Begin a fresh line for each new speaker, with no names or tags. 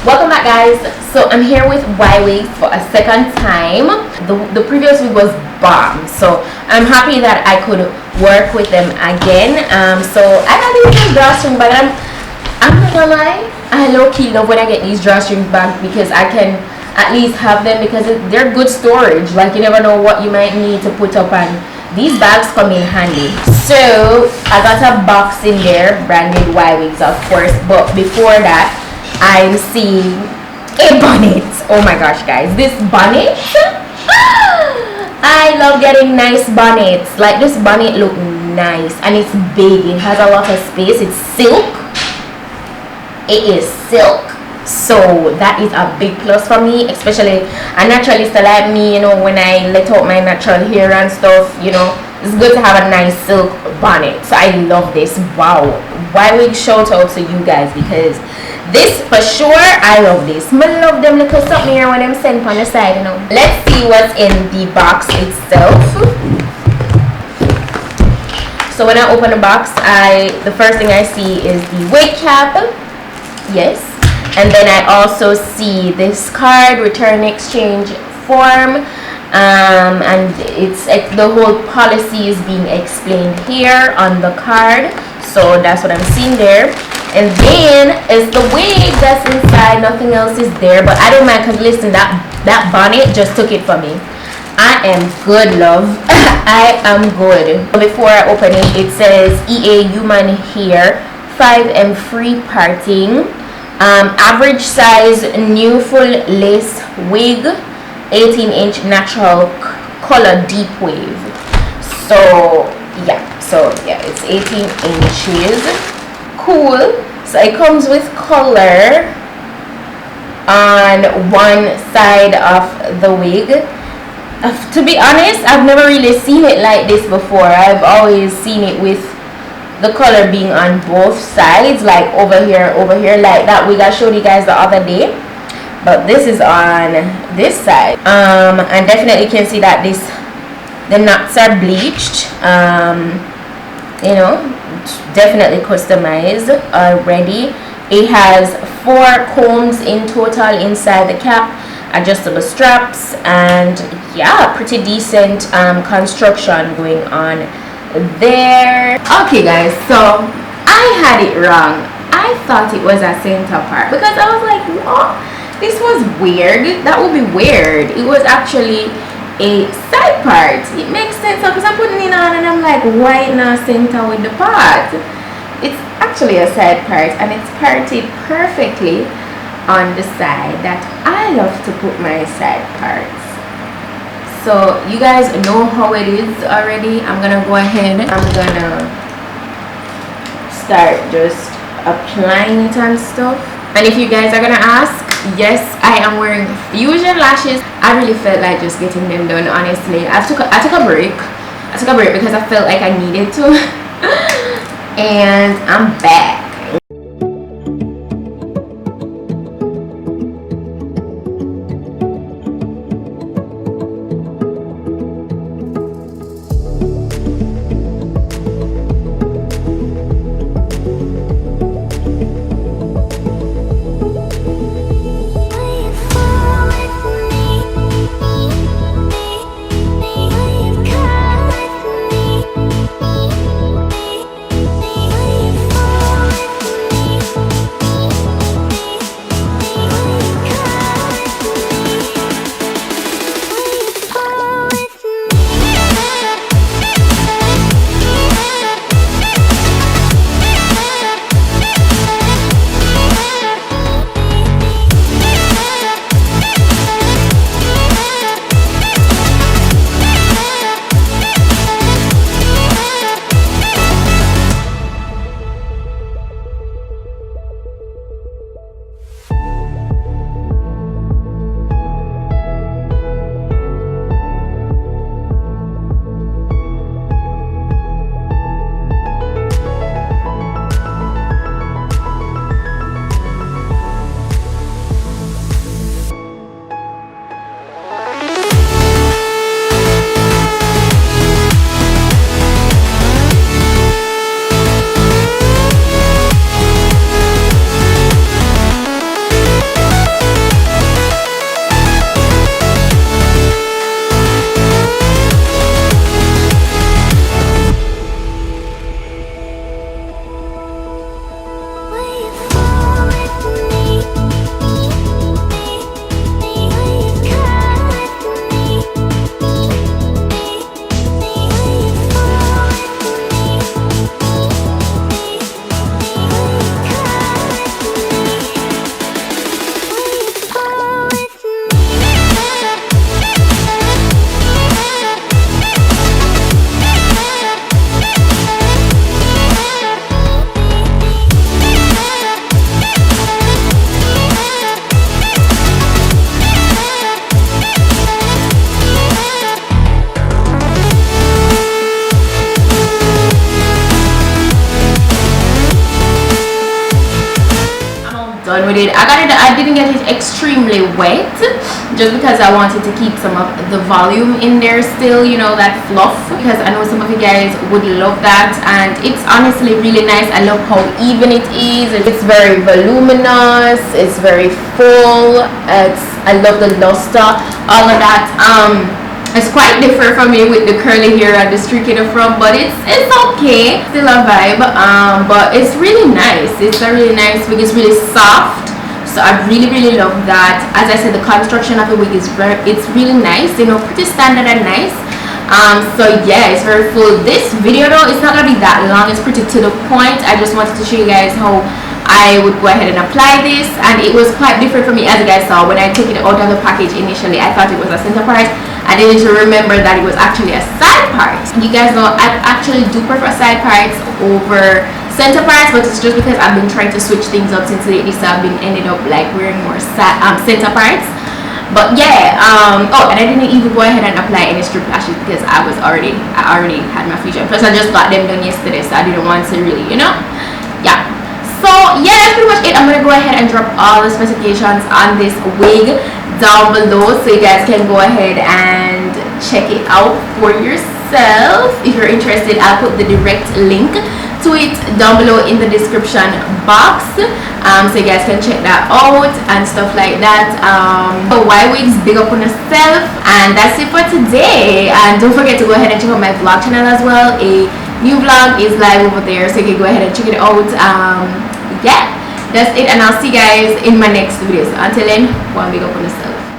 Welcome back, guys. So I'm here with YWigs for a second time. The previous wig was bomb, so I'm happy that I could work with them again. So I got these new drawstring bag. I'm not gonna lie, I low-key love when I get these drawstring bags because I can at least have them because they're good storage. Like, you never know what you might need to put up, and these bags come in handy. So I got a box in there branded YWigs, of course, but before that I'm seeing a bonnet. Oh my gosh, guys, this bonnet, I love getting nice bonnets. Like, this bonnet look nice and it's big, it has a lot of space, it's silk, it is silk. So that is a big plus for me, especially a naturalist like me. You know, when I let out my natural hair and stuff, you know, it's good to have a nice silk bonnet. So I love this. Wow, YWigs, shout out to you guys, because this for sure, I love this. I love them little something here when I'm sent on the side, you know. Let's see what's in the box itself. So when I open the box, the first thing I see is the wig cap. Yes. And then I also see this card, return exchange form, and it's the whole policy is being explained here on the card. So that's what I'm seeing there. And then is the wig that's inside. Nothing else is there, but I don't mind, because listen, that bonnet just took it for me. I am good, love. I am good. Before I open it, it says EA human hair, 5M free parting. Average size new full lace wig, 18-inch natural color deep wave. So yeah, it's 18 inches. Cool. So it comes with color on one side of the wig. To be honest, I've never really seen it like this before. I've always seen it with the color being on both sides, like over here, like that wig I showed you guys the other day, but this is on this side. And definitely can see that the knots are bleached. You know, definitely customized already. It has 4 combs in total inside the cap, adjustable straps, and yeah, pretty decent construction going on there. Okay, guys, so I had it wrong. I thought it was a center part, because I was like, what? This was weird. That would be weird. It was actually a side part. It makes sense because I'm putting it on and I'm like, why not center with the part? It's actually a side part, and it's parted perfectly on the side that I love to put my side parts. So you guys know how it is already. I'm gonna go ahead, I'm gonna start just applying it and stuff. And if you guys are gonna ask, yes, I am wearing fusion lashes. I really felt like just getting them done, honestly. I took a break because I felt like I needed to. And I'm back. with it. I didn't get it extremely wet, just because I wanted to keep some of the volume in there still, you know, that fluff, because I know some of you guys would love that. And it's honestly really nice. I love how even it is. It's very voluminous, it's very full, I love the luster, all of that. It's quite different from me with the curly hair and the streak in the front, but it's okay, still a vibe. But it's really nice. It's a really nice wig. It's really soft, so I really love that. As I said, the construction of the wig is it's really nice, you know, pretty standard and nice. So yeah, it's very full. This video though, it's not gonna be that long. It's pretty to the point. I just wanted to show you guys how I would go ahead and apply this, and it was quite different for me. As you guys saw, when I took it out of the package initially, I thought it was a center part. I didn't remember that it was actually a side part. You guys know I actually do prefer side parts over center parts, but it's just because I've been trying to switch things up since lately, so I've been ended up like wearing more center parts. But yeah, oh, and I didn't even go ahead and apply any strip lashes because I already had my fusion. Plus I just got them done yesterday, so I didn't want to really, you know, yeah. So yeah, that's pretty much it. I'm gonna go ahead and drop all the specifications on this wig down below, so you guys can go ahead and check it out for yourself. If you're interested, I'll put the direct link to it down below in the description box, so you guys can check that out and stuff like that. So YWigs, big up on yourself, and that's it for today. And don't forget to go ahead and check out my vlog channel as well. A new vlog is live over there, so you can go ahead and check it out. Yeah, that's it, and I'll see you guys in my next video. So until then, one big up on yourself.